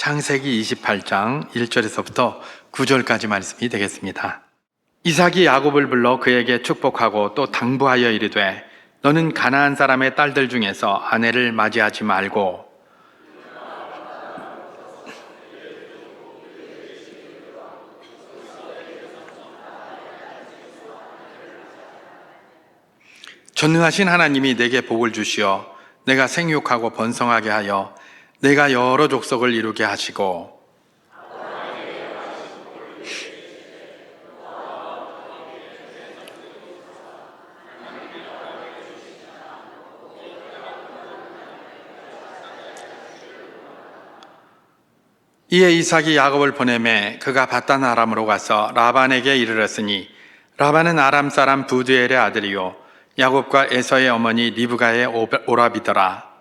창세기 28장 1절에서부터 9절까지 말씀이 되겠습니다. 이삭이 야곱을 불러 그에게 축복하고 또 당부하여 이르되 너는 가나안 사람의 딸들 중에서 아내를 맞이하지 말고 전능하신 하나님이 내게 복을 주시어 내가 생육하고 번성하게 하여 내가 여러 족속을 이루게 하시고 이에 이삭이 야곱을 보내매 그가 밧단 아람으로 가서 라반에게 이르렀으니 라반은 아람 사람 부두엘의 아들이요 야곱과 에서의 어머니 리브가의 오라비더라.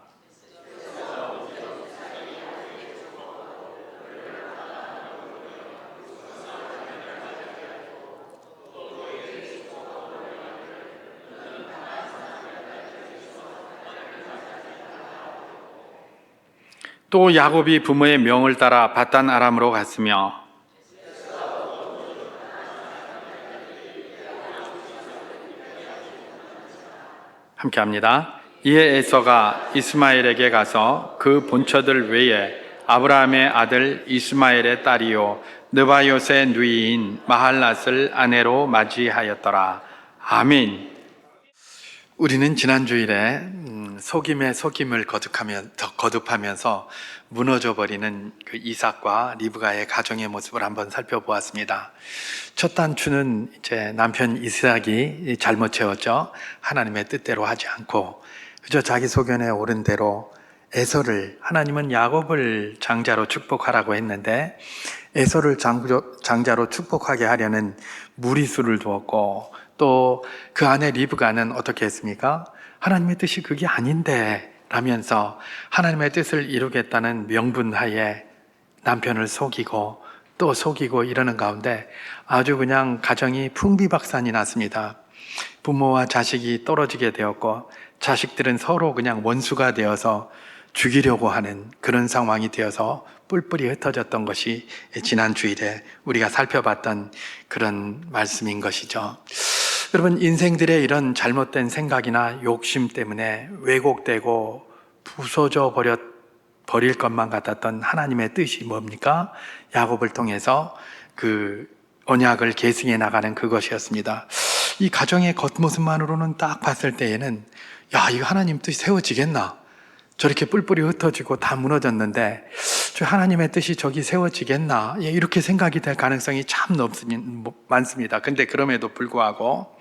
또 야곱이 부모의 명을 따라 밧단 아람으로 갔으며 함께합니다. 이에 에서가 이스마엘에게 가서 그 본처들 외에 아브라함의 아들 이스마엘의 딸이요 느바요스의 누이인 마할랏을 아내로 맞이하였더라. 아멘. 우리는 지난 주일에 속임에 속임을 거듭하면서 무너져버리는 그 이삭과 리브가의 가정의 모습을 한번 살펴보았습니다. 첫 단추는 이제 남편 이삭이 잘못 채웠죠. 하나님의 뜻대로 하지 않고 그저 자기 소견에 옳은 대로 에서를, 하나님은 야곱을 장자로 축복하라고 했는데 에서를 장자로 축복하게 하려는 무리수를 두었고 또 그 아내 리브가는 어떻게 했습니까? 하나님의 뜻이 그게 아닌데 라면서 하나님의 뜻을 이루겠다는 명분하에 남편을 속이고 또 속이고 이러는 가운데 아주 그냥 가정이 풍비박산이 났습니다. 부모와 자식이 떨어지게 되었고 자식들은 서로 그냥 원수가 되어서 죽이려고 하는 그런 상황이 되어서 뿔뿔이 흩어졌던 것이 지난 주일에 우리가 살펴봤던 그런 말씀인 것이죠. 여러분, 인생들의 이런 잘못된 생각이나 욕심 때문에 왜곡되고 부서져 버릴 것만 같았던 하나님의 뜻이 뭡니까? 야곱을 통해서 그 언약을 계승해 나가는 그것이었습니다. 이 가정의 겉모습만으로는 딱 봤을 때에는 야, 이거 하나님 뜻이 세워지겠나? 저렇게 뿔뿔이 흩어지고 다 무너졌는데 저 하나님의 뜻이 저기 세워지겠나? 이렇게 생각이 될 가능성이 참 많습니다. 근데 그럼에도 불구하고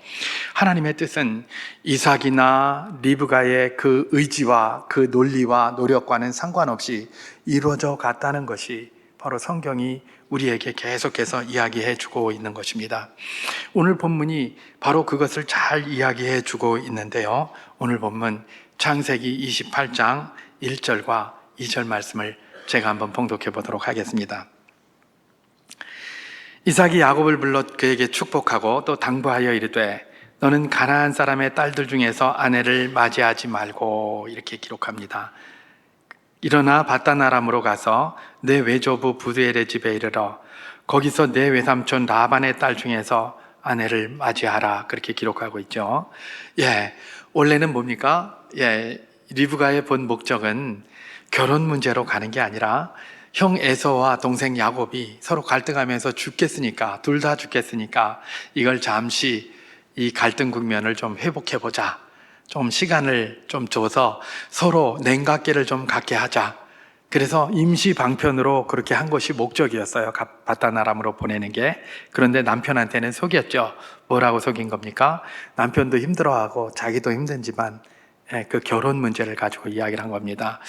하나님의 뜻은 이삭이나 리브가의 그 의지와 그 논리와 노력과는 상관없이 이루어져 갔다는 것이 바로 성경이 우리에게 계속해서 이야기해 주고 있는 것입니다. 오늘 본문이 바로 그것을 잘 이야기해 주고 있는데요. 오늘 본문 창세기 28장 1절과 2절 말씀을 제가 한번 봉독해 보도록 하겠습니다. 이삭이 야곱을 불러 그에게 축복하고 또 당부하여 이르되 너는 가나안 사람의 딸들 중에서 아내를 맞이하지 말고 이렇게 기록합니다. 일어나 밧단 아람으로 가서 내 외조부 부두엘의 집에 이르러 거기서 내 외삼촌 라반의 딸 중에서 아내를 맞이하라 그렇게 기록하고 있죠. 원래는 뭡니까? 리브가의 본 목적은 결혼 문제로 가는 게 아니라 형 에서와 동생 야곱이 서로 갈등하면서 죽겠으니까, 둘 다 죽겠으니까 이걸 잠시 이 갈등 국면을 좀 회복해보자. 좀 시간을 좀 줘서 서로 냉각기를 좀 갖게 하자. 그래서 임시 방편으로 그렇게 한 것이 목적이었어요. 밧단 아람으로 보내는 게. 그런데 남편한테는 속였죠. 뭐라고 속인 겁니까? 남편도 힘들어하고 자기도 힘든지만 그 결혼 문제를 가지고 이야기를 한 겁니다.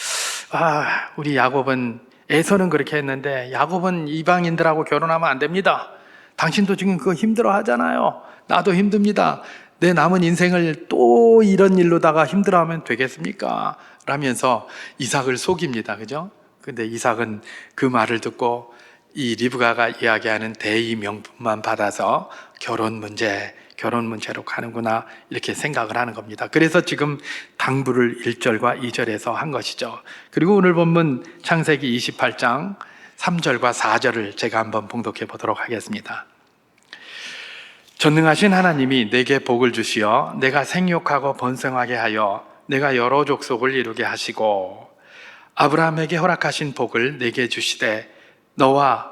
우리 야곱은, 에서는 그렇게 했는데 야곱은 이방인들하고 결혼하면 안 됩니다. 당신도 지금 그거 힘들어 하잖아요. 나도 힘듭니다. 내 남은 인생을 또 이런 일로다가 힘들어하면 되겠습니까? 라면서 이삭을 속입니다. 그죠? 근데 이삭은 그 말을 듣고 이 리브가가 이야기하는 대의 명분만 받아서 결혼 문제로 가는구나 이렇게 생각을 하는 겁니다. 그래서 지금 당부를 1절과 2절에서 한 것이죠. 그리고 오늘 본문 창세기 28장 3절과 4절을 제가 한번 봉독해 보도록 하겠습니다. 전능하신 하나님이 내게 복을 주시어 내가 생육하고 번성하게 하여 내가 여러 족속을 이루게 하시고 아브라함에게 허락하신 복을 내게 주시되 너와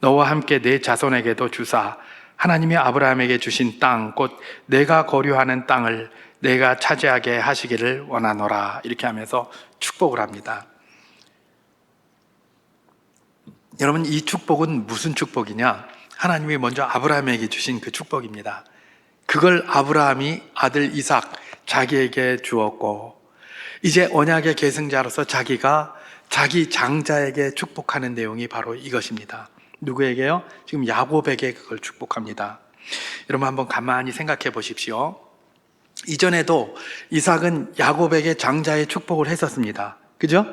함께 내 자손에게도 주사 하나님이 아브라함에게 주신 땅 곧 내가 거류하는 땅을 내가 차지하게 하시기를 원하노라. 이렇게 하면서 축복을 합니다. 여러분, 이 축복은 무슨 축복이냐? 하나님이 먼저 아브라함에게 주신 그 축복입니다. 그걸 아브라함이 아들 이삭 자기에게 주었고 이제 언약의 계승자로서 자기가 자기 장자에게 축복하는 내용이 바로 이것입니다. 누구에게요? 지금 야곱에게 그걸 축복합니다. 여러분 한번 가만히 생각해 보십시오. 이전에도 이삭은 야곱에게 장자의 축복을 했었습니다. 그죠?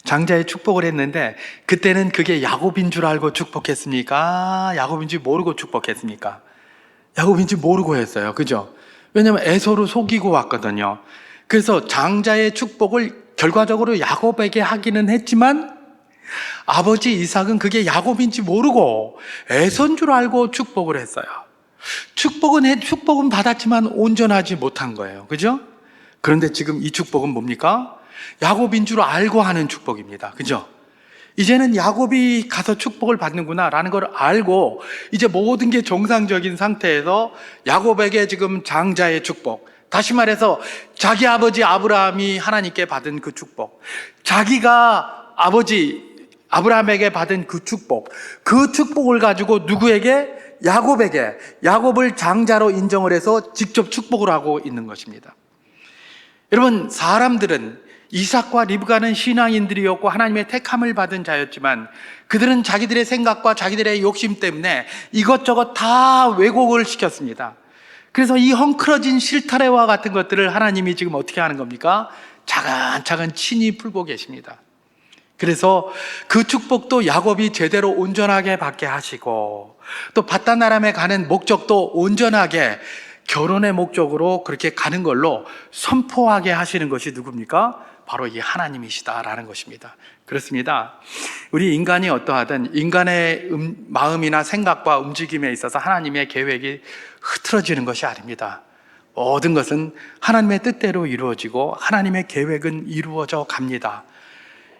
장자의 축복을 했는데 그때는 그게 야곱인 줄 알고 축복했습니까? 야곱인지 모르고 축복했습니까? 야곱인지 모르고 했어요. 그죠? 왜냐하면 에서로 속이고 왔거든요. 그래서 장자의 축복을 결과적으로 야곱에게 하기는 했지만 아버지 이삭은 그게 야곱인지 모르고 에서인 줄 알고 축복을 했어요. 축복은 받았지만 온전하지 못한 거예요. 그죠? 그런데 지금 이 축복은 뭡니까? 야곱인 줄 알고 하는 축복입니다. 그죠? 이제는 야곱이 가서 축복을 받는구나 라는 걸 알고 이제 모든 게 정상적인 상태에서 야곱에게 지금 장자의 축복, 다시 말해서 자기 아버지 아브라함이 하나님께 받은 그 축복, 자기가 아버지 아브라함에게 받은 그 축복을 가지고 누구에게? 야곱에게, 야곱을 장자로 인정을 해서 직접 축복을 하고 있는 것입니다. 여러분, 사람들은 이삭과 리브가는 신앙인들이었고 하나님의 택함을 받은 자였지만 그들은 자기들의 생각과 자기들의 욕심 때문에 이것저것 다 왜곡을 시켰습니다. 그래서 이 헝클어진 실타래와 같은 것들을 하나님이 지금 어떻게 하는 겁니까? 차근차근 친히 풀고 계십니다. 그래서 그 축복도 야곱이 제대로 온전하게 받게 하시고 또 바단 아람에 가는 목적도 온전하게 결혼의 목적으로 그렇게 가는 걸로 선포하게 하시는 것이 누굽니까? 바로 이 하나님이시다라는 것입니다. 그렇습니다. 우리 인간이 어떠하든 인간의 마음이나 생각과 움직임에 있어서 하나님의 계획이 흐트러지는 것이 아닙니다. 모든 것은 하나님의 뜻대로 이루어지고 하나님의 계획은 이루어져 갑니다.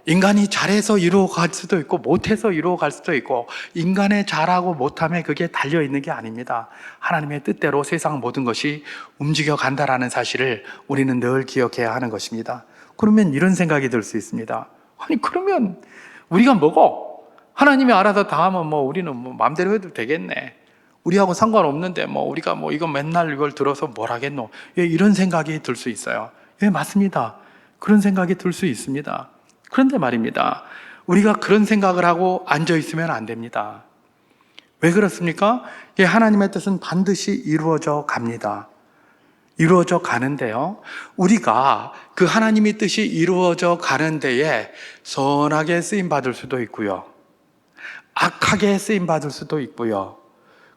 인간이 잘해서 이루어갈 수도 있고 못해서 이루어갈 수도 있고 인간의 잘하고 못함에 그게 달려있는 게 아닙니다. 하나님의 뜻대로 세상 모든 것이 움직여 간다라는 사실을 우리는 늘 기억해야 하는 것입니다. 그러면 이런 생각이 들 수 있습니다. 아니 그러면 우리가 뭐고? 하나님이 알아서 다 하면 우리는 마음대로 해도 되겠네. 우리하고 상관없는데 우리가 이거 맨날 이걸 들어서 뭘 하겠노? 예, 이런 생각이 들 수 있어요. 예, 맞습니다. 그런 생각이 들 수 있습니다. 그런데 말입니다. 우리가 그런 생각을 하고 앉아 있으면 안 됩니다. 왜 그렇습니까? 예, 하나님의 뜻은 반드시 이루어져 갑니다. 이루어져 가는데요. 우리가 그 하나님의 뜻이 이루어져 가는 데에 선하게 쓰임 받을 수도 있고요. 악하게 쓰임 받을 수도 있고요.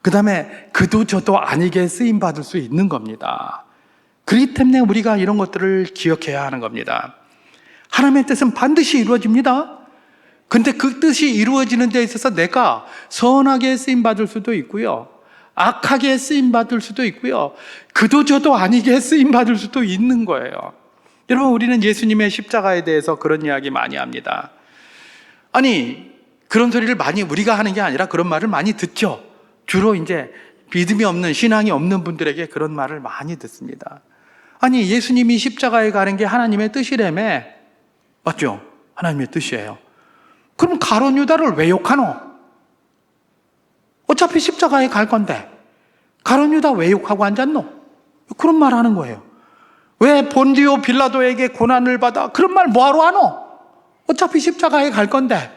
그 다음에 그도 저도 아니게 쓰임 받을 수 있는 겁니다. 그렇기 때문에 우리가 이런 것들을 기억해야 하는 겁니다. 하나님의 뜻은 반드시 이루어집니다. 근데 그 뜻이 이루어지는 데 있어서 내가 선하게 쓰임받을 수도 있고요. 악하게 쓰임받을 수도 있고요. 그도 저도 아니게 쓰임받을 수도 있는 거예요. 여러분, 우리는 예수님의 십자가에 대해서 그런 이야기 많이 합니다. 아니, 그런 소리를 많이 우리가 하는 게 아니라 그런 말을 많이 듣죠. 주로 이제 믿음이 없는, 신앙이 없는 분들에게 그런 말을 많이 듣습니다. 아니, 예수님이 십자가에 가는 게 하나님의 뜻이라며. 맞죠? 하나님의 뜻이에요. 그럼 가룟 유다를 왜 욕하노? 어차피 십자가에 갈 건데 가룟 유다 왜 욕하고 앉았노? 그런 말 하는 거예요. 왜 본디오 빌라도에게 고난을 받아? 그런 말 뭐하러 하노? 어차피 십자가에 갈 건데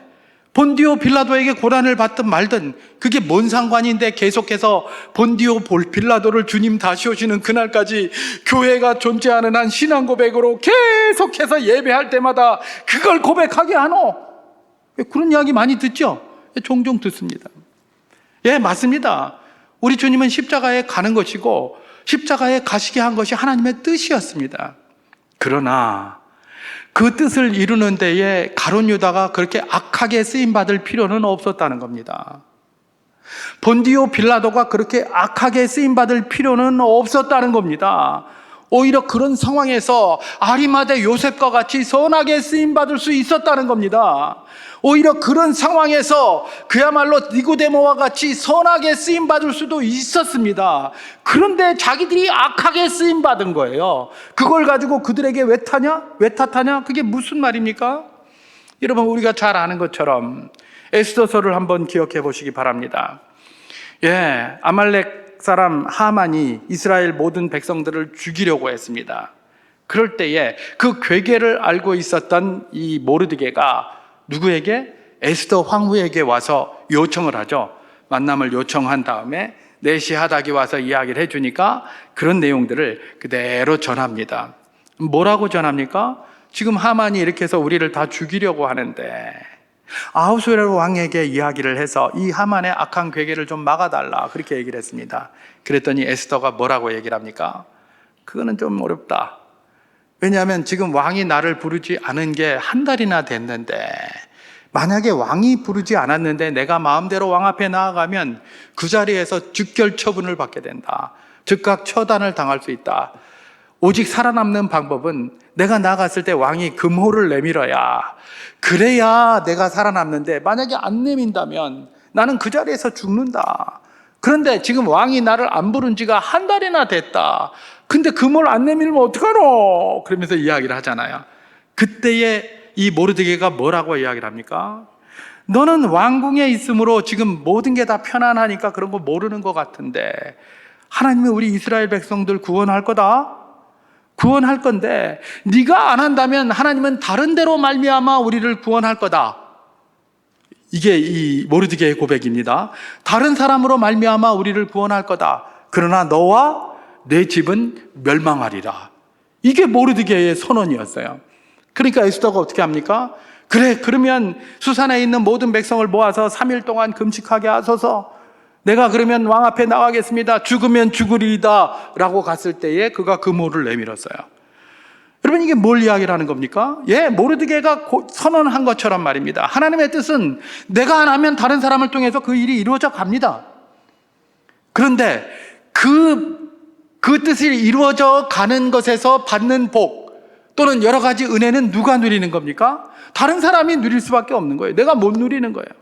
본디오 빌라도에게 고난을 받든 말든 그게 뭔 상관인데 계속해서 본디오 빌라도를 주님 다시 오시는 그날까지 교회가 존재하는 한 신앙 고백으로 계속해서 예배할 때마다 그걸 고백하게 하노? 그런 이야기 많이 듣죠? 종종 듣습니다. 예, 맞습니다. 우리 주님은 십자가에 가는 것이고 십자가에 가시게 한 것이 하나님의 뜻이었습니다. 그러나 그 뜻을 이루는 데에 가룟 유다가 그렇게 악하게 쓰임받을 필요는 없었다는 겁니다. 본디오 빌라도가 그렇게 악하게 쓰임받을 필요는 없었다는 겁니다. 오히려 그런 상황에서 아리마대 요셉과 같이 선하게 쓰임받을 수 있었다는 겁니다. 오히려 그런 상황에서 그야말로 니고데모와 같이 선하게 쓰임받을 수도 있었습니다. 그런데 자기들이 악하게 쓰임받은 거예요. 그걸 가지고 그들에게 왜 탓하냐? 그게 무슨 말입니까? 여러분, 우리가 잘 아는 것처럼 에스더서를 한번 기억해 보시기 바랍니다. 아말렉 사람 하만이 이스라엘 모든 백성들을 죽이려고 했습니다. 그럴 때에 그 괴계를 알고 있었던 이 모르드게가 누구에게? 에스더 황후에게 와서 요청을 하죠. 만남을 요청한 다음에 넷이 하닥이 와서 이야기를 해주니까 그런 내용들을 그대로 전합니다. 뭐라고 전합니까? 지금 하만이 이렇게 해서 우리를 다 죽이려고 하는데 아하수에로 왕에게 이야기를 해서 이 하만의 악한 괴계를 좀 막아달라, 그렇게 얘기를 했습니다. 그랬더니 에스더가 뭐라고 얘기를 합니까? 그거는 좀 어렵다. 왜냐하면 지금 왕이 나를 부르지 않은 게 한 달이나 됐는데, 만약에 왕이 부르지 않았는데 내가 마음대로 왕 앞에 나아가면 그 자리에서 즉결 처분을 받게 된다. 즉각 처단을 당할 수 있다. 오직 살아남는 방법은 내가 나갔을 때 왕이 금호를 내밀어야, 그래야 내가 살아남는데, 만약에 안 내민다면 나는 그 자리에서 죽는다. 그런데 지금 왕이 나를 안 부른 지가 한 달이나 됐다. 근데 금호를 안 내밀면 어떡하노? 그러면서 이야기를 하잖아요. 그때에 이 모르드게가 뭐라고 이야기를 합니까? 너는 왕궁에 있으므로 지금 모든 게 다 편안하니까 그런 거 모르는 것 같은데, 하나님은 우리 이스라엘 백성들 구원할 거다? 구원할 건데 네가 안 한다면 하나님은 다른 데로 말미암아 우리를 구원할 거다. 이게 이 모르드게의 고백입니다. 다른 사람으로 말미암아 우리를 구원할 거다. 그러나 너와 내 집은 멸망하리라. 이게 모르드게의 선언이었어요. 그러니까 에스더가 어떻게 합니까? 그래, 그러면 수산에 있는 모든 백성을 모아서 3일 동안 금식하게 하소서. 내가 그러면 왕 앞에 나가겠습니다. 죽으면 죽으리이다 라고 갔을 때에 그가 금호를 내밀었어요. 여러분, 이게 뭘 이야기를 하는 겁니까? 모르드게가 선언한 것처럼 말입니다. 하나님의 뜻은 내가 안 하면 다른 사람을 통해서 그 일이 이루어져 갑니다. 그런데 그 뜻이 이루어져 가는 것에서 받는 복 또는 여러 가지 은혜는 누가 누리는 겁니까? 다른 사람이 누릴 수밖에 없는 거예요. 내가 못 누리는 거예요.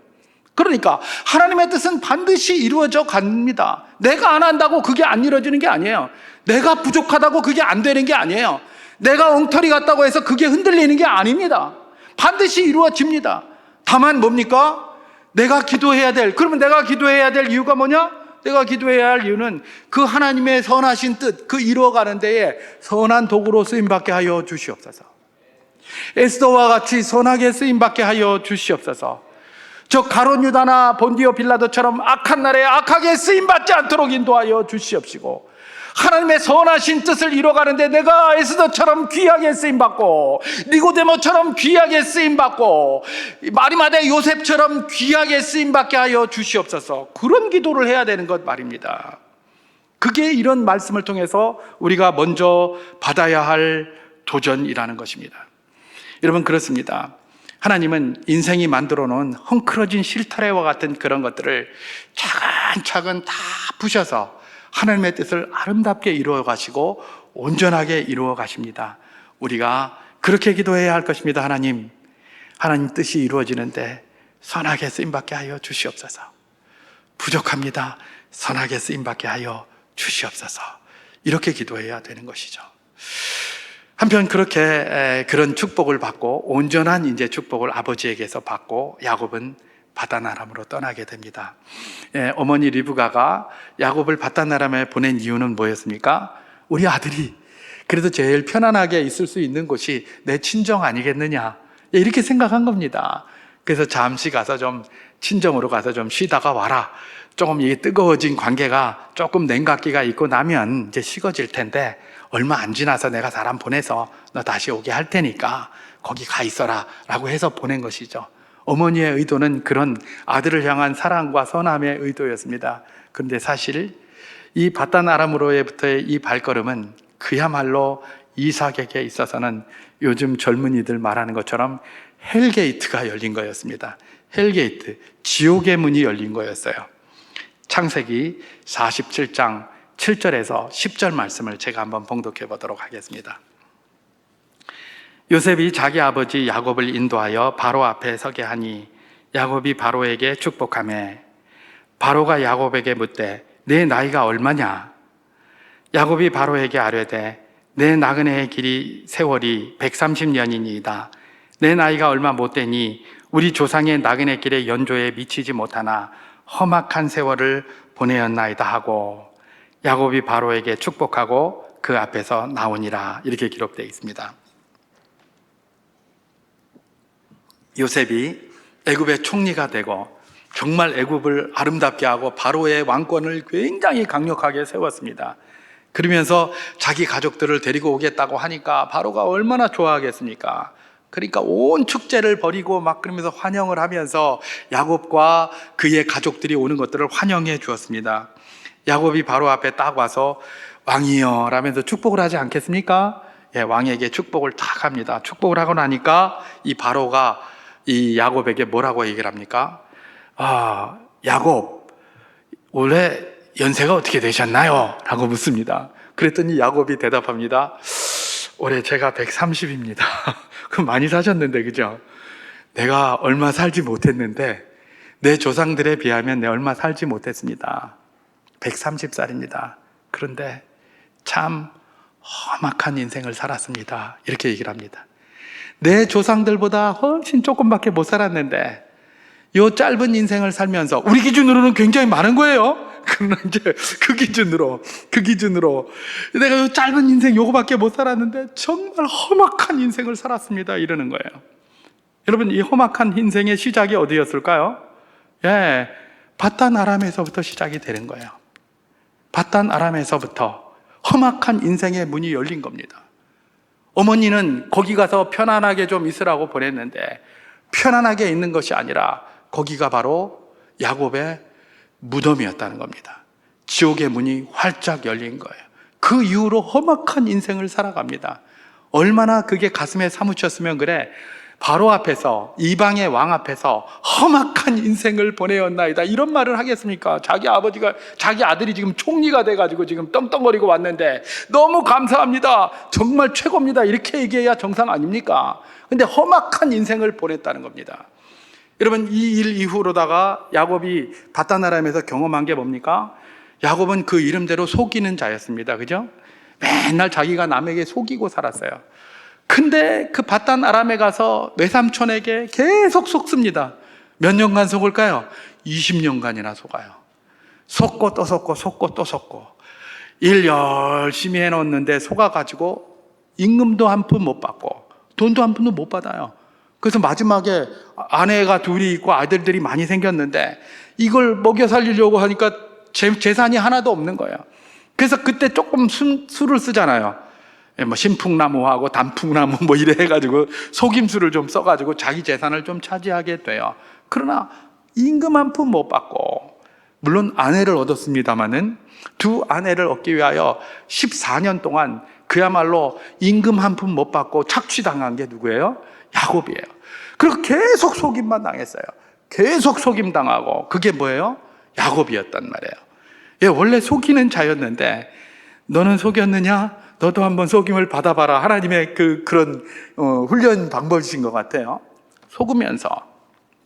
그러니까 하나님의 뜻은 반드시 이루어져 갑니다. 내가 안 한다고 그게 안 이루어지는 게 아니에요. 내가 부족하다고 그게 안 되는 게 아니에요. 내가 엉터리 같다고 해서 그게 흔들리는 게 아닙니다. 반드시 이루어집니다. 다만 뭡니까? 내가 기도해야 될, 그러면 내가 기도해야 될 이유가 뭐냐? 내가 기도해야 할 이유는 그 하나님의 선하신 뜻, 그 이루어가는 데에 선한 도구로 쓰임받게 하여 주시옵소서. 에스더와 같이 선하게 쓰임받게 하여 주시옵소서. 저 가룟 유다나 본디오 빌라도처럼 악한 날에 악하게 쓰임받지 않도록 인도하여 주시옵시고, 하나님의 선하신 뜻을 이뤄가는데 내가 에스더처럼 귀하게 쓰임받고, 니고데모처럼 귀하게 쓰임받고, 아리마대 요셉처럼 귀하게 쓰임받게 하여 주시옵소서. 그런 기도를 해야 되는 것 말입니다. 그게 이런 말씀을 통해서 우리가 먼저 받아야 할 도전이라는 것입니다. 여러분, 그렇습니다. 하나님은 인생이 만들어 놓은 헝클어진 실타래와 같은 그런 것들을 차근차근 다 부셔서 하나님의 뜻을 아름답게 이루어 가시고 온전하게 이루어 가십니다. 우리가 그렇게 기도해야 할 것입니다. 하나님 뜻이 이루어지는데 선하게 쓰임받게 하여 주시옵소서. 부족합니다. 선하게 쓰임받게 하여 주시옵소서. 이렇게 기도해야 되는 것이죠. 한편 그렇게 그런 축복을 받고 온전한 이제 축복을 아버지에게서 받고 야곱은 바다나람으로 떠나게 됩니다. 어머니 리브가가 야곱을 바다나람에 보낸 이유는 뭐였습니까? 우리 아들이 그래도 제일 편안하게 있을 수 있는 곳이 내 친정 아니겠느냐, 이렇게 생각한 겁니다. 그래서 잠시 가서 좀 친정으로 가서 좀 쉬다가 와라. 조금 이 뜨거워진 관계가 조금 냉각기가 있고 나면 이제 식어질 텐데 얼마 안 지나서 내가 사람 보내서 너 다시 오게 할 테니까 거기 가 있어라 라고 해서 보낸 것이죠. 어머니의 의도는 그런 아들을 향한 사랑과 선함의 의도였습니다. 그런데 사실 이 바단 아람으로부터의 이 발걸음은 그야말로 이삭에게 있어서는 요즘 젊은이들 말하는 것처럼 헬게이트가 열린 거였습니다. 헬게이트, 지옥의 문이 열린 거였어요. 창세기 47장 7절에서 10절 말씀을 제가 한번 봉독해 보도록 하겠습니다. 요셉이 자기 아버지 야곱을 인도하여 바로 앞에 서게 하니 야곱이 바로에게 축복하며 바로가 야곱에게 묻되 내 나이가 얼마냐? 야곱이 바로에게 아뢰되 내 나그네의 길이 세월이 130년이니이다. 내 나이가 얼마 못 되니 우리 조상의 나그네 길의 연조에 미치지 못하나 험악한 세월을 보내었나이다 하고 야곱이 바로에게 축복하고 그 앞에서 나오니라. 이렇게 기록되어 있습니다. 요셉이 애굽의 총리가 되고 정말 애굽을 아름답게 하고 바로의 왕권을 굉장히 강력하게 세웠습니다. 그러면서 자기 가족들을 데리고 오겠다고 하니까 바로가 얼마나 좋아하겠습니까? 그러니까 온 축제를 벌이고 막 그러면서 환영을 하면서 야곱과 그의 가족들이 오는 것들을 환영해 주었습니다. 야곱이 바로 앞에 딱 와서 왕이여 라면서 축복을 하지 않겠습니까? 예, 왕에게 축복을 딱 합니다. 축복을 하고 나니까 이 바로가 이 야곱에게 뭐라고 얘기를 합니까? 야곱, 올해 연세가 어떻게 되셨나요? 라고 묻습니다. 그랬더니 야곱이 대답합니다. 올해 제가 130입니다. 그럼 많이 사셨는데, 그죠? 내가 얼마 살지 못했는데, 내 조상들에 비하면 내가 얼마 살지 못했습니다. 130살입니다. 그런데 참 험악한 인생을 살았습니다. 이렇게 얘기를 합니다. 내 조상들보다 훨씬 조금밖에 못 살았는데 이 짧은 인생을 살면서 우리 기준으로는 굉장히 많은 거예요. 그러나 이제 그 기준으로 내가 이 짧은 인생 요거밖에 못 살았는데 정말 험악한 인생을 살았습니다. 이러는 거예요. 여러분, 이 험악한 인생의 시작이 어디였을까요? 예, 바단 아람에서부터 시작이 되는 거예요. 바단 아람에서부터 험악한 인생의 문이 열린 겁니다. 어머니는 거기 가서 편안하게 좀 있으라고 보냈는데 편안하게 있는 것이 아니라 거기가 바로 야곱의 무덤이었다는 겁니다. 지옥의 문이 활짝 열린 거예요. 그 이후로 험악한 인생을 살아갑니다. 얼마나 그게 가슴에 사무쳤으면 그래. 바로 앞에서, 이방의 왕 앞에서 험악한 인생을 보내었나이다. 이런 말을 하겠습니까? 자기 아들이 지금 총리가 돼가지고 지금 떵떵거리고 왔는데 너무 감사합니다. 정말 최고입니다. 이렇게 얘기해야 정상 아닙니까? 근데 험악한 인생을 보냈다는 겁니다. 여러분, 이 일 이후로다가 야곱이 바단 아람에서 경험한 게 뭡니까? 야곱은 그 이름대로 속이는 자였습니다. 그죠? 맨날 자기가 남에게 속이고 살았어요. 근데 그 바단 아람에 가서 외삼촌에게 계속 속습니다. 몇 년간 속을까요? 20년간이나 속아요. 속고 또 속고 속고 또 속고 일 열심히 해놓는데 속아가지고 임금도 한 푼 못 받고 돈도 한 푼도 못 받아요. 그래서 마지막에 아내가 둘이 있고 아들들이 많이 생겼는데 이걸 먹여 살리려고 하니까 재산이 하나도 없는 거예요. 그래서 그때 조금 수를 쓰잖아요. 뭐 신풍나무하고 단풍나무 뭐 이래 해가지고 속임수를 좀 써가지고 자기 재산을 좀 차지하게 돼요. 그러나 임금 한 푼 못 받고, 물론 아내를 얻었습니다마는 두 아내를 얻기 위하여 14년 동안 그야말로 임금 한 푼 못 받고 착취당한 게 누구예요? 야곱이에요. 그리고 계속 속임만 당했어요. 계속 속임 당하고, 그게 뭐예요? 야곱이었단 말이에요. 예, 원래 속이는 자였는데 너는 속였느냐? 너도 한번 속임을 받아봐라. 하나님의 그런 훈련 방법이신 것 같아요. 속으면서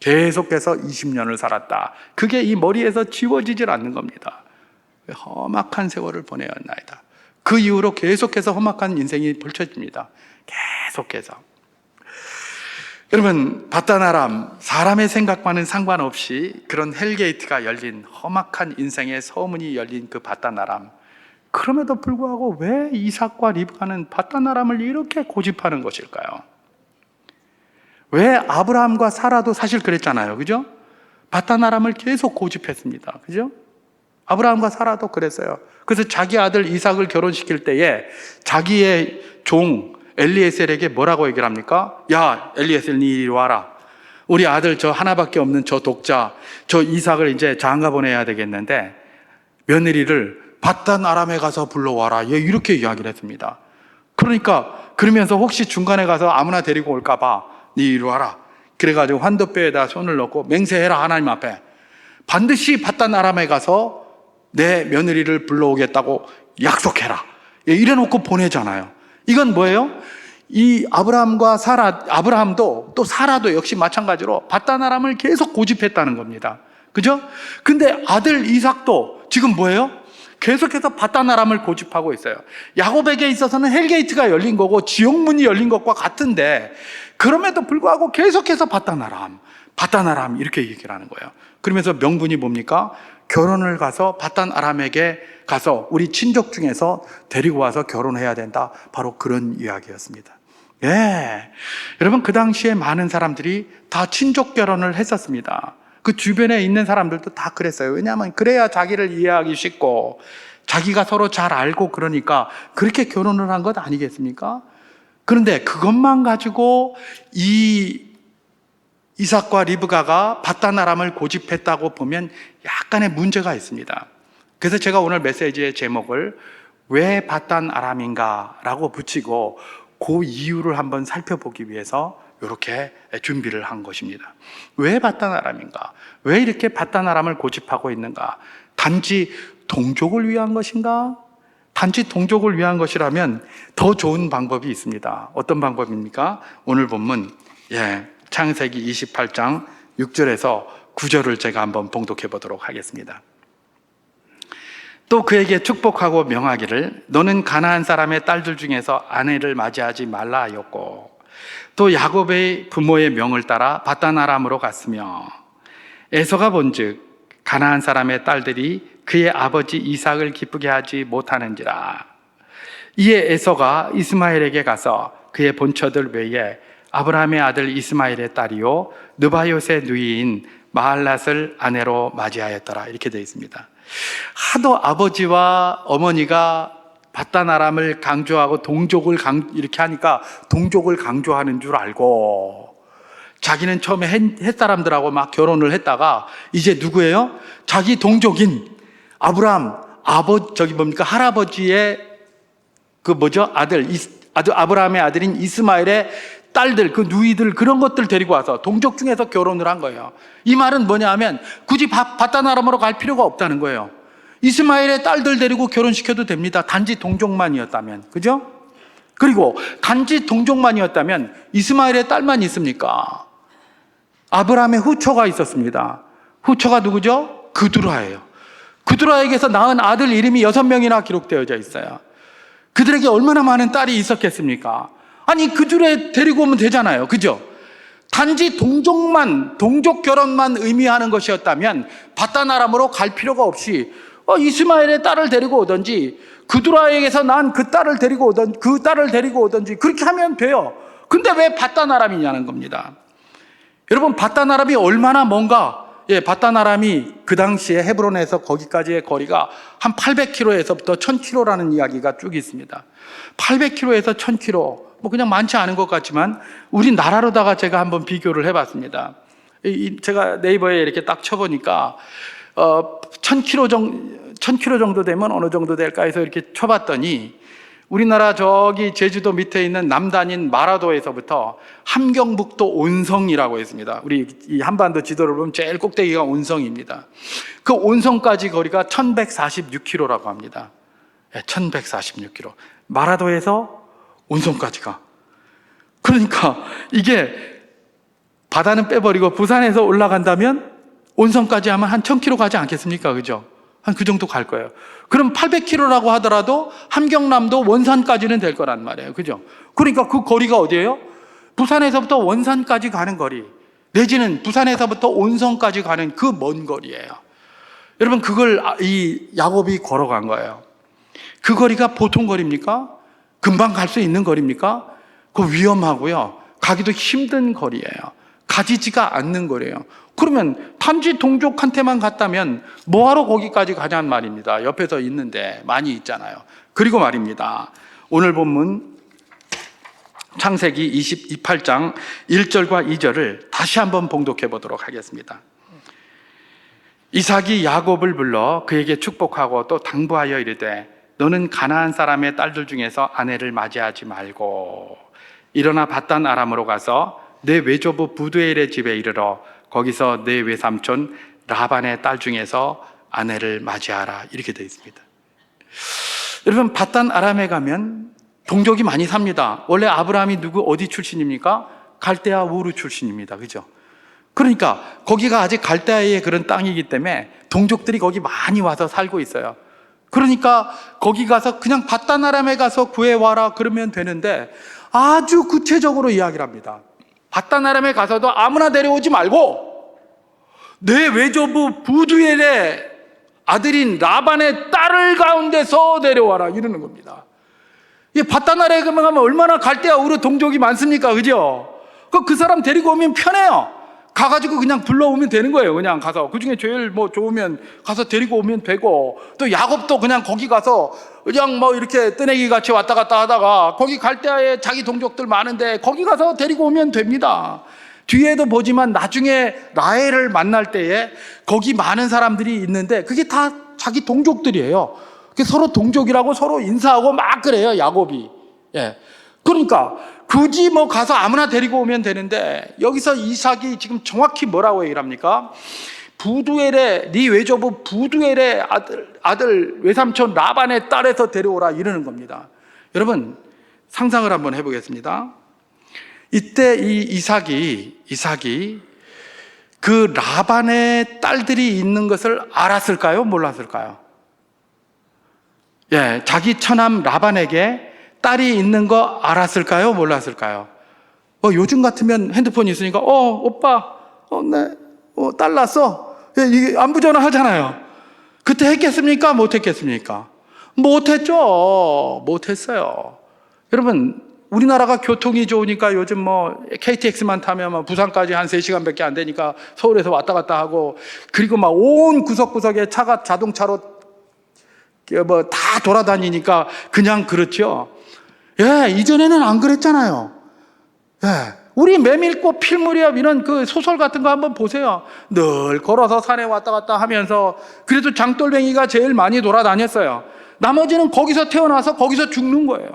계속해서 20년을 살았다. 그게 이 머리에서 지워지질 않는 겁니다. 험악한 세월을 보내었나이다. 그 이후로 계속해서 험악한 인생이 펼쳐집니다. 계속해서. 여러분, 바단 아람, 사람의 생각과는 상관없이 그런 헬게이트가 열린 험악한 인생의 서문이 열린 그 바단 아람, 그럼에도 불구하고 왜 이삭과 리브가는 바단 아람을 이렇게 고집하는 것일까요? 왜 아브라함과 사라도 사실 그랬잖아요. 그죠? 바단 아람을 계속 고집했습니다. 그죠? 아브라함과 사라도 그랬어요. 그래서 자기 아들 이삭을 결혼시킬 때에 자기의 종 엘리에셀에게 뭐라고 얘기를 합니까? 야, 엘리에셀 니 이리 와라. 우리 아들 저 하나밖에 없는 저 독자, 저 이삭을 이제 장가 보내야 되겠는데 며느리를 바단 아람에 가서 불러와라. 이렇게 이야기를 했습니다. 그러면서 혹시 중간에 가서 아무나 데리고 올까봐 네 이리 와라. 그래가지고 환도뼈에다 손을 넣고 맹세해라. 하나님 앞에 반드시 바단 아람에 가서 내 며느리를 불러오겠다고 약속해라. 이래놓고 보내잖아요. 이건 뭐예요? 이 아브라함도 또 사라도 역시 마찬가지로 바단 아람을 계속 고집했다는 겁니다. 그죠? 근데 아들 이삭도 지금 뭐예요? 계속해서 바단 아람을 고집하고 있어요. 야곱에게 있어서는 헬게이트가 열린 거고 지옥문이 열린 것과 같은데, 그럼에도 불구하고 계속해서 바단 아람 이렇게 얘기를 하는 거예요. 그러면서 명분이 뭡니까? 결혼을 가서 바단 아람에게 가서 우리 친족 중에서 데리고 와서 결혼해야 된다. 바로 그런 이야기였습니다. 여러분, 그 당시에 많은 사람들이 다 친족 결혼을 했었습니다. 그 주변에 있는 사람들도 다 그랬어요. 왜냐하면 그래야 자기를 이해하기 쉽고 자기가 서로 잘 알고, 그러니까 그렇게 결혼을 한 것 아니겠습니까? 그런데 그것만 가지고 이삭과 리브가가 바단 아람을 고집했다고 보면 약간의 문제가 있습니다. 그래서 제가 오늘 메시지의 제목을 왜 바단 아람인가 라고 붙이고 그 이유를 한번 살펴보기 위해서 이렇게 준비를 한 것입니다. 왜 바단 아람인가? 왜 이렇게 바단 아람을 고집하고 있는가? 단지 동족을 위한 것인가? 단지 동족을 위한 것이라면 더 좋은 방법이 있습니다. 어떤 방법입니까? 오늘 본문 창세기 28장 6절에서 9절을 제가 한번 봉독해 보도록 하겠습니다. 또 그에게 축복하고 명하기를 너는 가나안 사람의 딸들 중에서 아내를 맞이하지 말라 하였고, 또 야곱의 부모의 명을 따라 바단 아람으로 갔으며, 에서가 본즉 가나안 사람의 딸들이 그의 아버지 이삭을 기쁘게 하지 못하는지라. 이에 에서가 이스마엘에게 가서 그의 본처들 외에 아브라함의 아들 이스마엘의 딸이요 느바요의 누이인 마할랏을 아내로 맞이하였더라. 이렇게 되어 있습니다. 하도 아버지와 어머니가 바단 아람을 강조하고 이렇게 하니까 동족을 강조하는 줄 알고, 자기는 처음에 헷 사람들하고 막 결혼을 했다가 이제 누구예요? 자기 동족인 아브라함 할아버지의 아브라함의 아들인 이스마엘의 딸들, 그 누이들, 그런 것들 데리고 와서 동족 중에서 결혼을 한 거예요. 이 말은 뭐냐 하면 굳이 바단 아람으로 갈 필요가 없다는 거예요. 이스마엘의 딸들 데리고 결혼시켜도 됩니다. 단지 동족만이었다면. 그죠? 그리고 단지 동족만이었다면 이스마엘의 딸만 있습니까? 아브라함의 후처가 있었습니다. 후처가 누구죠? 그두라예요. 그두라에게서 낳은 아들 이름이 6명이나 기록되어져 있어요. 그들에게 얼마나 많은 딸이 있었겠습니까? 아니, 그들에 데리고 오면 되잖아요. 그죠? 단지 동족 결혼만 의미하는 것이었다면 바단 아람으로 갈 필요가 없이 이스마엘의 딸을 데리고 오든지 그두라에게서 난 그 딸을 데리고 오든지 그렇게 하면 돼요. 근데 왜 바단 아람이냐는 겁니다. 여러분, 바단 아람이 얼마나 먼가? 바단 아람이 그 당시에 헤브론에서 거기까지의 거리가 한 800km에서부터 1000km라는 이야기가 쭉 있습니다. 800km에서 1000km, 그냥 많지 않은 것 같지만 우리나라로다가 제가 한번 비교를 해봤습니다. 제가 네이버에 이렇게 딱 쳐보니까 1000km 정도 되면 어느 정도 될까 해서 이렇게 쳐봤더니 우리나라 저기 제주도 밑에 있는 남단인 마라도에서부터 함경북도 온성이라고 있습니다. 우리 이 한반도 지도를 보면 제일 꼭대기가 온성입니다. 그 온성까지 거리가 1146km라고 합니다. 1146km. 마라도에서 온성까지가. 그러니까 이게 바다는 빼버리고 부산에서 올라간다면 온성까지 하면 한 1000km 가지 않겠습니까? 그죠? 한 그 정도 갈 거예요. 그럼 800km라고 하더라도 함경남도 원산까지는 될 거란 말이에요. 그죠? 그러니까 그 거리가 어디예요? 부산에서부터 원산까지 가는 거리, 내지는 부산에서부터 온성까지 가는 그 먼 거리예요. 여러분, 그걸 이 야곱이 걸어간 거예요. 그 거리가 보통 거리입니까? 금방 갈 수 있는 거리입니까? 그거 위험하고요. 가기도 힘든 거리예요. 가지지가 않는 거리예요. 그러면 단지 동족한테만 갔다면 뭐하러 거기까지 가냐는 말입니다. 옆에서 있는데 많이 있잖아요. 그리고 말입니다. 오늘 본문 창세기 28장 1절과 2절을 다시 한번 봉독해 보도록 하겠습니다. 이삭이 야곱을 불러 그에게 축복하고 또 당부하여 이르되 너는 가나안 사람의 딸들 중에서 아내를 맞이하지 말고 일어나 밧단 아람으로 가서 내 외조부 부두엘의 집에 이르러 거기서 내 외삼촌 라반의 딸 중에서 아내를 맞이하라. 이렇게 되어 있습니다. 여러분, 밧단 아람에 가면 동족이 많이 삽니다. 원래 아브라함이 어디 출신입니까? 갈대아 우르 출신입니다. 그죠? 그러니까 거기가 아직 갈대아의 그런 땅이기 때문에 동족들이 거기 많이 와서 살고 있어요. 그러니까 거기 가서 그냥 밧단 아람에 가서 구해와라 그러면 되는데 아주 구체적으로 이야기를 합니다. 밧단 아람에 가서도 아무나 데려오지 말고 내 외조부 부두엘의 아들인 라반의 딸을 가운데서 데려와라 이러는 겁니다. 이 밧단 아람에 가면 얼마나 갈대아 우르 동족이 많습니까? 그죠? 그 사람 데리고 오면 편해요. 가가지고 그냥 불러오면 되는 거예요. 그냥 가서 그 중에 제일 좋으면 가서 데리고 오면 되고, 또 야곱도 그냥 거기 가서 그냥 이렇게 뜨내기 같이 왔다 갔다 하다가 거기 갈대아에 자기 동족들 많은데 거기 가서 데리고 오면 됩니다. 뒤에도 보지만 나중에 라헬을 만날 때에 거기 많은 사람들이 있는데 그게 다 자기 동족들이에요. 서로 동족이라고 서로 인사하고 막 그래요, 야곱이. 예. 그러니까 굳이 가서 아무나 데리고 오면 되는데 여기서 이삭이 지금 정확히 뭐라고 얘기를 합니까? 네 외조부 부두엘의 아들 외삼촌 라반의 딸에서 데려오라 이러는 겁니다. 여러분, 상상을 한번 해보겠습니다. 이때 이 이삭이 그 라반의 딸들이 있는 것을 알았을까요? 몰랐을까요? 예, 자기 처남 라반에게 딸이 있는 거 알았을까요? 몰랐을까요? 요즘 같으면 핸드폰이 있으니까 오빠 네, 딸 낳았어. 예, 이게 안부 전화 하잖아요. 그때 했겠습니까? 못했겠습니까? 못했어요. 여러분, 우리나라가 교통이 좋으니까 요즘 KTX만 타면 부산까지 한 3시간밖에 안 되니까 서울에서 왔다 갔다 하고, 그리고 온 구석구석에 차가 자동차로 다 돌아다니니까 그냥 그렇죠. 예, 이전에는 안 그랬잖아요. 예, 우리 메밀꽃 필 무렵 이런 그 소설 같은 거 한번 보세요. 늘 걸어서 산에 왔다 갔다 하면서 그래도 장돌뱅이가 제일 많이 돌아다녔어요. 나머지는 거기서 태어나서 거기서 죽는 거예요.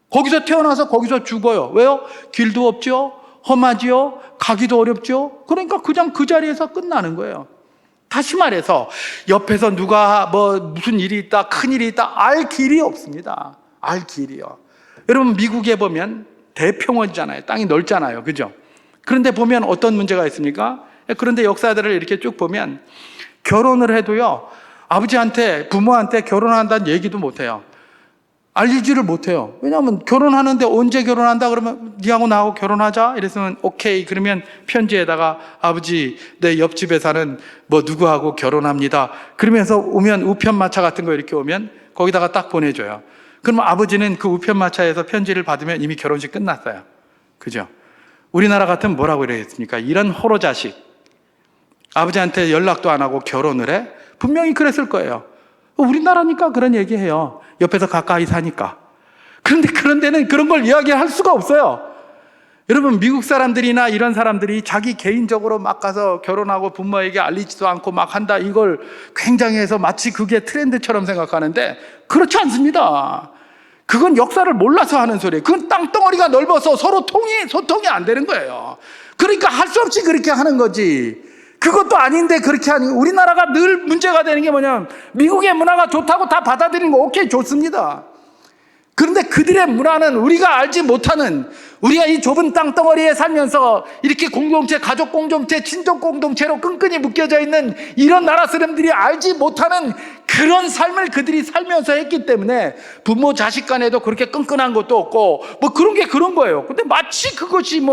거기서 태어나서 거기서 죽어요. 왜요? 길도 없죠. 험하지요. 가기도 어렵죠. 그러니까 그냥 그 자리에서 끝나는 거예요. 다시 말해서 옆에서 누가 무슨 일이 있다, 큰 일이 있다 알 길이 없습니다. 알 길이요. 여러분, 미국에 보면 대평원이잖아요. 땅이 넓잖아요. 그죠? 그런데 보면 어떤 문제가 있습니까? 그런데 역사들을 이렇게 쭉 보면 결혼을 해도요, 부모한테 결혼한다는 얘기도 못해요. 알리지를 못해요. 왜냐하면 결혼하는데 언제 결혼한다 그러면 니하고 나하고 결혼하자 이랬으면 오케이. 그러면 편지에다가 아버지 내 옆집에 사는 누구하고 결혼합니다. 그러면서 오면 우편마차 같은 거 이렇게 오면 거기다가 딱 보내줘요. 그러면 아버지는 그 우편마차에서 편지를 받으면 이미 결혼식 끝났어요. 그죠? 우리나라 같으면 뭐라고 그러겠습니까? 이런 호로 자식. 아버지한테 연락도 안 하고 결혼을 해? 분명히 그랬을 거예요. 우리나라니까 그런 얘기해요. 옆에서 가까이 사니까. 그런데 그런 데는 그런 걸 이야기할 수가 없어요. 여러분, 미국 사람들이나 이런 사람들이 자기 개인적으로 막 가서 결혼하고 부모에게 알리지도 않고 막 한다, 이걸 굉장히 해서 마치 그게 트렌드처럼 생각하는데 그렇지 않습니다. 그건 역사를 몰라서 하는 소리예요. 그건 땅덩어리가 넓어서 서로 소통이 안 되는 거예요. 그러니까 할 수 없이 그렇게 하는 거지. 그것도 아닌데 그렇게 하니, 우리나라가 늘 문제가 되는 게 뭐냐면 미국의 문화가 좋다고 다 받아들이는 거 오케이, 좋습니다. 그런데 그들의 문화는 우리가 알지 못하는, 우리가 이 좁은 땅덩어리에 살면서 이렇게 공동체, 가족 공동체, 친족 공동체로 끈끈이 묶여져 있는 이런 나라 사람들이 알지 못하는 그런 삶을 그들이 살면서 했기 때문에 부모 자식 간에도 그렇게 끈끈한 것도 없고 그런 게 그런 거예요. 근데 마치 그것이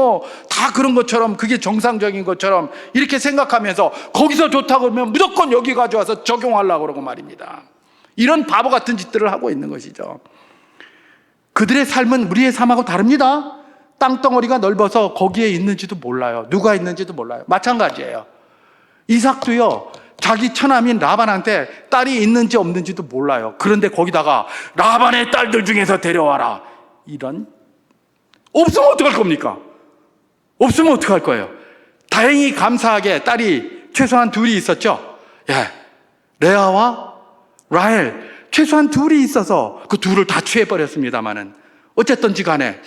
다 그런 것처럼, 그게 정상적인 것처럼 이렇게 생각하면서 거기서 좋다고 그러면 무조건 여기 가져와서 적용하려고 그러고 말입니다. 이런 바보 같은 짓들을 하고 있는 것이죠. 그들의 삶은 우리의 삶하고 다릅니다. 땅덩어리가 넓어서 거기에 있는지도 몰라요. 누가 있는지도 몰라요. 마찬가지예요. 이삭도요, 자기 처남인 라반한테 딸이 있는지 없는지도 몰라요. 그런데 거기다가 라반의 딸들 중에서 데려와라, 이런. 없으면 어떡할 겁니까? 없으면 어떡할 거예요? 다행히 감사하게 딸이 최소한 둘이 있었죠. 예, 레아와 라헬 최소한 둘이 있어서 그 둘을 다 취해버렸습니다만은 어쨌든지 간에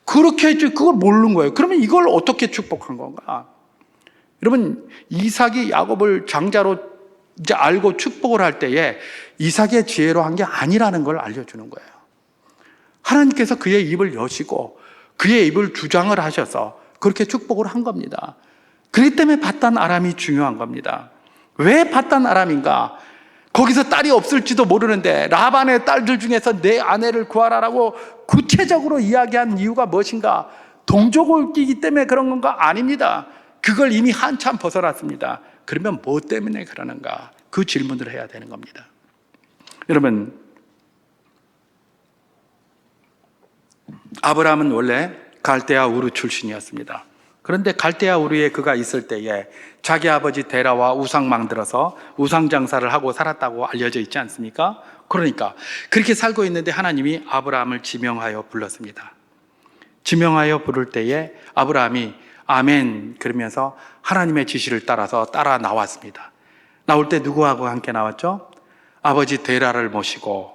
그렇게 했지, 그걸 모르는 거예요. 그러면 이걸 어떻게 축복한 건가? 여러분, 이삭이 야곱을 장자로 이제 알고 축복을 할 때에 이삭의 지혜로 한 게 아니라는 걸 알려주는 거예요. 하나님께서 그의 입을 여시고 그의 입을 주장을 하셔서 그렇게 축복을 한 겁니다. 그렇기 때문에 밧단 아람이 중요한 겁니다. 왜 밧단 아람인가? 거기서 딸이 없을지도 모르는데 라반의 딸들 중에서 내 아내를 구하라라고 구체적으로 이야기한 이유가 무엇인가? 동족올기이기 때문에 그런 건가? 아닙니다. 그걸 이미 한참 벗어났습니다. 그러면 뭐 때문에 그러는가? 그 질문을 해야 되는 겁니다. 여러분, 아브라함은 원래 갈대아 우르 출신이었습니다. 그런데 갈대아 우르에 그가 있을 때에 자기 아버지 데라와 우상 만들어서 우상 장사를 하고 살았다고 알려져 있지 않습니까? 그러니까 그렇게 살고 있는데 하나님이 아브라함을 지명하여 불렀습니다. 지명하여 부를 때에 아브라함이 아멘 그러면서 하나님의 지시를 따라서 따라 나왔습니다. 나올 때 누구하고 함께 나왔죠? 아버지 데라를 모시고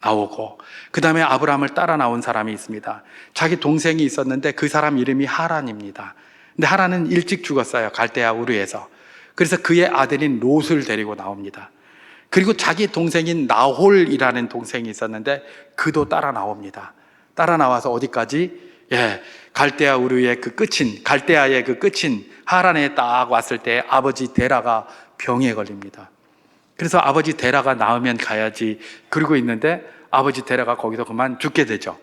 나오고, 그 다음에 아브라함을 따라 나온 사람이 있습니다. 자기 동생이 있었는데 그 사람 이름이 하란입니다. 근데 하란은 일찍 죽었어요. 갈대아 우르에서. 그래서 그의 아들인 롯을 데리고 나옵니다. 그리고 자기 동생인 나홀이라는 동생이 있었는데 그도 따라 나옵니다. 따라 나와서 어디까지? 갈대아 우르의 그 끝인, 갈대아의 그 끝인 하란에 딱 왔을 때 아버지 데라가 병에 걸립니다. 그래서 아버지 데라가 나으면 가야지 그러고 있는데 아버지 데라가 거기서 그만 죽게 되죠.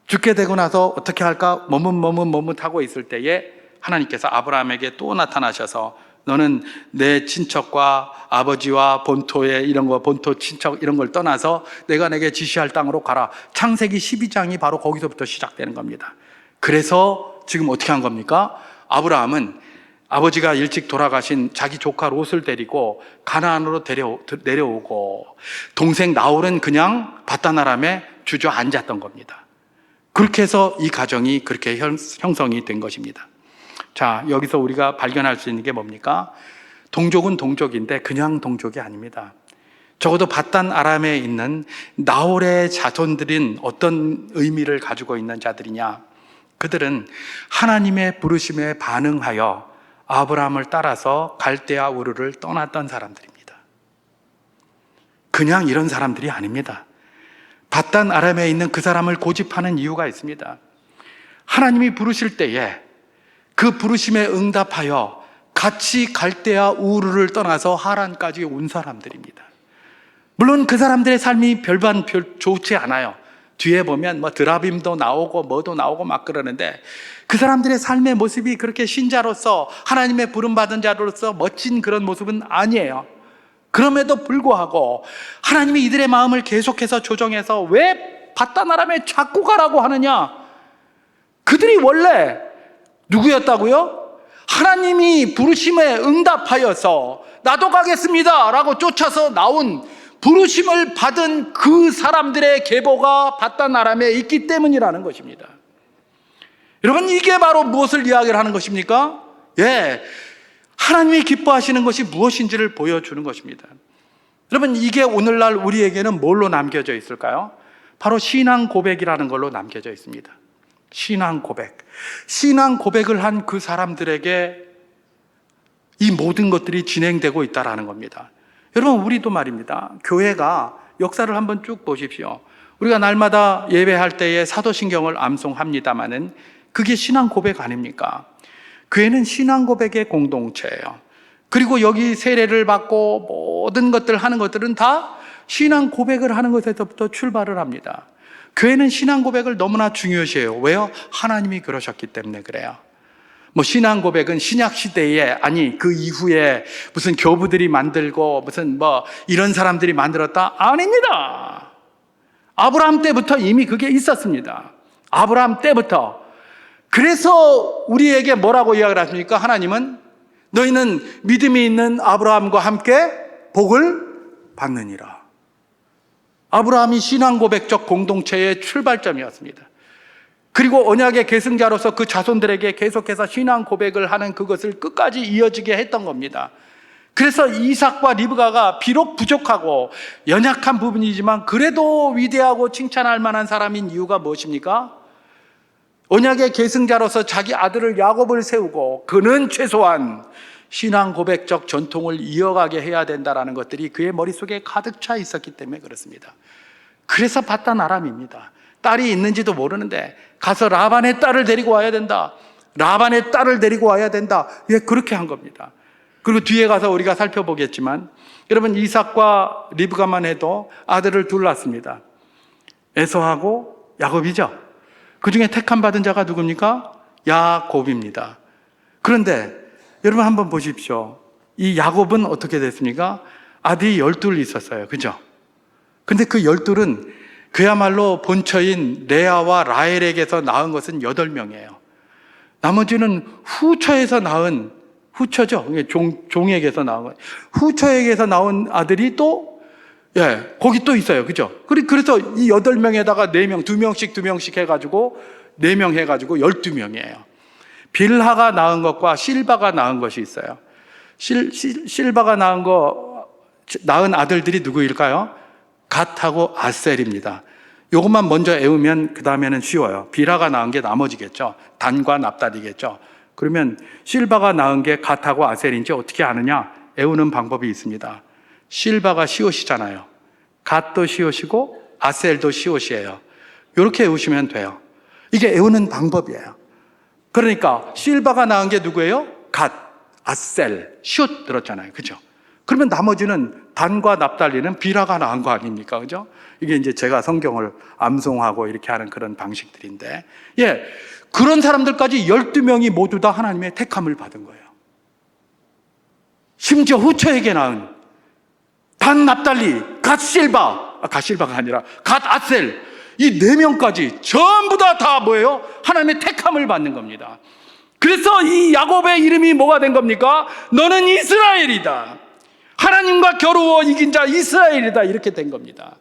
죽게 되고 나서 어떻게 할까 머뭇하고 있을 때에 하나님께서 아브라함에게 또 나타나셔서 너는 내 친척과 아버지와 본토의 이런 거, 본토 친척 이런 걸 떠나서 내가 내게 지시할 땅으로 가라. 창세기 12장이 바로 거기서부터 시작되는 겁니다. 그래서 지금 어떻게 한 겁니까? 아브라함은 아버지가 일찍 돌아가신 자기 조카 롯을 데리고 가나안으로 내려오고 동생 나홀은 그냥 밧단 아람에 주저앉았던 겁니다. 그렇게 해서 이 가정이 그렇게 형성이 된 것입니다. 자, 여기서 우리가 발견할 수 있는 게 뭡니까? 동족은 동족인데 그냥 동족이 아닙니다. 적어도 밧단 아람에 있는 나홀의 자손들은 어떤 의미를 가지고 있는 자들이냐? 그들은 하나님의 부르심에 반응하여 아브라함을 따라서 갈대아 우르를 떠났던 사람들입니다. 그냥 이런 사람들이 아닙니다. 밧단 아람에 있는 그 사람을 고집하는 이유가 있습니다. 하나님이 부르실 때에 그 부르심에 응답하여 같이 갈대아 우르를 떠나서 하란까지 온 사람들입니다. 물론 그 사람들의 삶이 별 좋지 않아요. 뒤에 보면 드라빔도 나오고 뭐도 나오고 막 그러는데 그 사람들의 삶의 모습이 그렇게 신자로서 하나님의 부름받은 자로서 멋진 그런 모습은 아니에요. 그럼에도 불구하고 하나님이 이들의 마음을 계속해서 조정해서 왜 밧단 아람에 자꾸 가라고 하느냐? 그들이 원래 누구였다고요? 하나님이 부르심에 응답하여서 나도 가겠습니다 라고 쫓아서 나온 부르심을 받은 그 사람들의 계보가 밧단 아람에 있기 때문이라는 것입니다. 여러분, 이게 바로 무엇을 이야기를 하는 것입니까? 하나님이 기뻐하시는 것이 무엇인지를 보여주는 것입니다. 여러분, 이게 오늘날 우리에게는 뭘로 남겨져 있을까요? 바로 신앙 고백이라는 걸로 남겨져 있습니다. 신앙 고백. 신앙 고백을 한 그 사람들에게 이 모든 것들이 진행되고 있다는 겁니다. 여러분, 우리도 말입니다. 교회가 역사를 한번 쭉 보십시오. 우리가 날마다 예배할 때에 사도신경을 암송합니다마는 그게 신앙 고백 아닙니까? 교회는 신앙 고백의 공동체예요. 그리고 여기 세례를 받고 모든 것들 하는 것들은 다 신앙 고백을 하는 것에서부터 출발을 합니다. 교회는 신앙 고백을 너무나 중요시해요. 왜요? 하나님이 그러셨기 때문에 그래요. 신앙 고백은 신약 시대에, 아니 그 이후에 무슨 교부들이 만들고 무슨 이런 사람들이 만들었다? 아닙니다. 아브라함 때부터 이미 그게 있었습니다. 아브라함 때부터. 그래서 우리에게 뭐라고 이야기를 하십니까? 하나님은 너희는 믿음이 있는 아브라함과 함께 복을 받느니라. 아브라함이 신앙 고백적 공동체의 출발점이었습니다. 그리고 언약의 계승자로서 그 자손들에게 계속해서 신앙 고백을 하는 그것을 끝까지 이어지게 했던 겁니다. 그래서 이삭과 리브가가 비록 부족하고 연약한 부분이지만 그래도 위대하고 칭찬할 만한 사람인 이유가 무엇입니까? 언약의 계승자로서 자기 아들을 야곱을 세우고 그는 최소한 신앙 고백적 전통을 이어가게 해야 된다는 것들이 그의 머릿속에 가득 차 있었기 때문에 그렇습니다. 그래서 바단 아람입니다. 딸이 있는지도 모르는데 가서 라반의 딸을 데리고 와야 된다. 라반의 딸을 데리고 와야 된다. 예, 그렇게 한 겁니다. 그리고 뒤에 가서 우리가 살펴보겠지만 여러분 이삭과 리브가만 해도 아들을 둘 낳습니다. 에서하고 야곱이죠. 그 중에 택함 받은 자가 누굽니까? 야곱입니다. 그런데 여러분 한번 보십시오. 이 야곱은 어떻게 됐습니까? 아들이 12 있었어요. 그죠? 근데 그 12은 그야말로 본처인 레아와 라헬에게서 낳은 것은 8명이에요. 나머지는 후처에서 낳은, 후처죠. 종에게서 낳은 거예요. 후처에게서 낳은 아들이 또, 예, 거기 또 있어요. 그죠? 그래서 이 8명에다가 4명, 2명씩 해가지고, 4명 해가지고 12명이에요. 빌하가 낳은 것과 실바가 낳은 것이 있어요. 실바가 낳은 아들들이 누구일까요? 갓하고 아셀입니다. 이것만 먼저 외우면 그 다음에는 쉬워요. 빌하가 낳은 게 나머지겠죠. 단과 납달이겠죠. 그러면 실바가 낳은 게 갓하고 아셀인지 어떻게 아느냐? 외우는 방법이 있습니다. 실바가 시옷이잖아요. 갓도 시옷이고 아셀도 시옷이에요. 이렇게 외우시면 돼요. 이게 외우는 방법이에요. 그러니까 실바가 낳은 게 누구예요? 갓, 아셀, 시옷 들었잖아요. 그죠? 그러면 나머지는 단과 납달리는 빌하가 낳은 거 아닙니까? 그죠? 이게 이제 제가 성경을 암송하고 이렇게 하는 그런 방식들인데, 예, 그런 사람들까지 12명이 모두 다 하나님의 택함을 받은 거예요. 심지어 후처에게 낳은 단 납달리, 갓 실바가 아니라 갓 아셀, 이 4명까지 전부 다 뭐예요? 하나님의 택함을 받는 겁니다. 그래서 이 야곱의 이름이 뭐가 된 겁니까? 너는 이스라엘이다. 하나님과 겨루어 이긴 자 이스라엘이다. 이렇게 된 겁니다.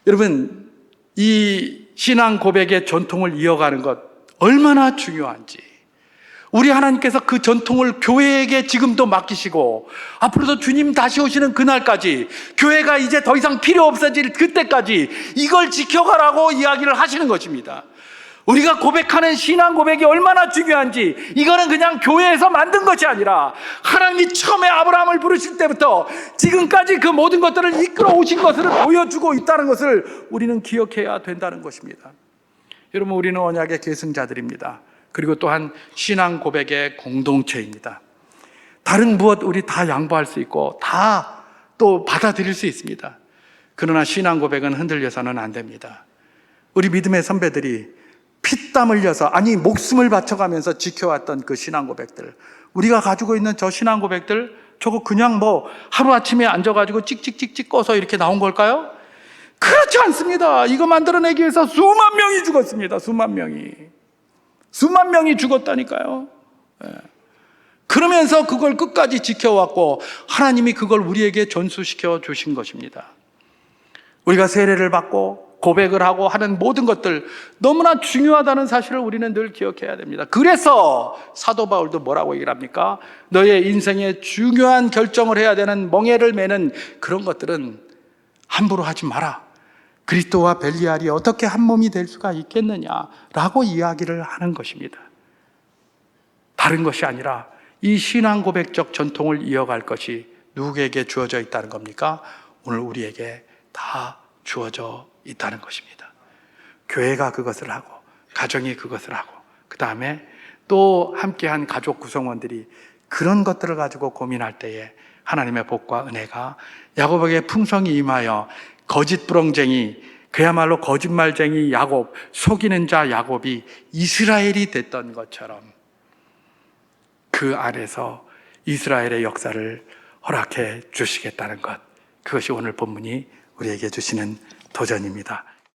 여러분, 이 신앙 고백의 전통을 이어가는 것 얼마나 중요한지, 우리 하나님께서 그 전통을 교회에게 지금도 맡기시고 앞으로도 주님 다시 오시는 그날까지, 교회가 이제 더 이상 필요 없어질 그때까지 이걸 지켜가라고 이야기를 하시는 것입니다. 우리가 고백하는 신앙 고백이 얼마나 중요한지, 이거는 그냥 교회에서 만든 것이 아니라 하나님이 처음에 아브라함을 부르실 때부터 지금까지 그 모든 것들을 이끌어 오신 것을 보여주고 있다는 것을 우리는 기억해야 된다는 것입니다. 여러분, 우리는 언약의 계승자들입니다. 그리고 또한 신앙 고백의 공동체입니다. 다른 무엇 우리 다 양보할 수 있고 다 또 받아들일 수 있습니다. 그러나 신앙 고백은 흔들려서는 안 됩니다. 우리 믿음의 선배들이 피땀 흘려서, 아니 목숨을 바쳐가면서 지켜왔던 그 신앙 고백들, 우리가 가지고 있는 저 신앙 고백들, 저거 그냥 뭐 하루아침에 앉아가지고 찍찍찍찍 꺼서 이렇게 나온 걸까요? 그렇지 않습니다. 이거 만들어내기 위해서 수만 명이 죽었습니다. 수만 명이 죽었다니까요. 네. 그러면서 그걸 끝까지 지켜왔고 하나님이 그걸 우리에게 전수시켜 주신 것입니다. 우리가 세례를 받고 고백을 하고 하는 모든 것들 너무나 중요하다는 사실을 우리는 늘 기억해야 됩니다. 그래서 사도 바울도 뭐라고 얘기를 합니까? 너의 인생에 중요한 결정을 해야 되는 멍에를 매는 그런 것들은 함부로 하지 마라. 그리스도와 벨리알이 어떻게 한 몸이 될 수가 있겠느냐라고 이야기를 하는 것입니다. 다른 것이 아니라 이 신앙 고백적 전통을 이어갈 것이 누구에게 주어져 있다는 겁니까? 오늘 우리에게 다 주어져 있다는 것입니다. 교회가 그것을 하고 가정이 그것을 하고 그 다음에 또 함께한 가족 구성원들이 그런 것들을 가지고 고민할 때에 하나님의 복과 은혜가 야곱에게 풍성히 임하여 거짓 부렁쟁이, 그야말로 거짓말쟁이 야곱, 속이는 자 야곱이 이스라엘이 됐던 것처럼 그 안에서 이스라엘의 역사를 허락해 주시겠다는 것, 그것이 오늘 본문이 우리에게 주시는 도전입니다.